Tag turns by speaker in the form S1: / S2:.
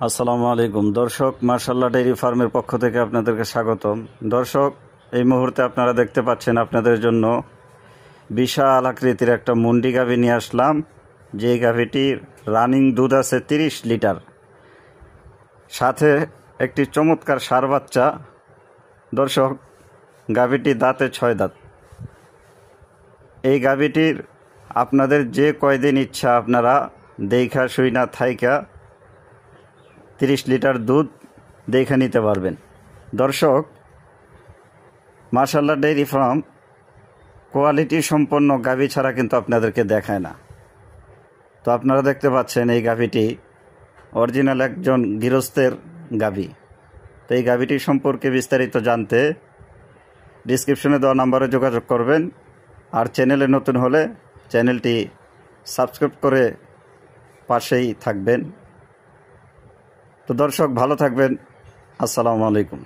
S1: আসসালামু আলাইকুম দর্শক, মার্শাল্লাহ ডেইরি ফার্মের পক্ষ থেকে আপনাদেরকে স্বাগতম। দর্শক, এই মুহূর্তে আপনারা দেখতে পাচ্ছেন আপনাদের জন্য বিশাল আকৃতির একটা মুন্ডি গাভী নিয়ে আসলাম। যে গাভীটির রানিং দুধ আছে 30 লিটার, সাথে একটি চমৎকার ষাঁড় বাচ্চা। দর্শক, গাভীটি দাঁতে 6 দাঁত। এই গাভীটির আপনাদের যে কয়দিন ইচ্ছা আপনারা দেখা শুইনা থাইকা 30 লিটার দুধ দেখে নিতে পারবেন। দর্শক, মার্শাল্লাহ ডেইরি ফার্ম কোয়ালিটি সম্পন্ন গাভী ছাড়া কিন্তু আপনাদেরকে দেখায় না। তো আপনারা দেখতে পাচ্ছেন এই গাভীটি অরিজিনাল একজন গৃহস্থের গাভী। তো এই গাভীটি সম্পর্কে বিস্তারিত জানতে ডিসক্রিপশনে দেওয়া নাম্বারে যোগাযোগ করবেন। আর চ্যানেলে নতুন হলে চ্যানেলটি সাবস্ক্রাইব করে পাশেই থাকবেন। তো দর্শক, ভালো থাকবেন। আসসালামু আলাইকুম।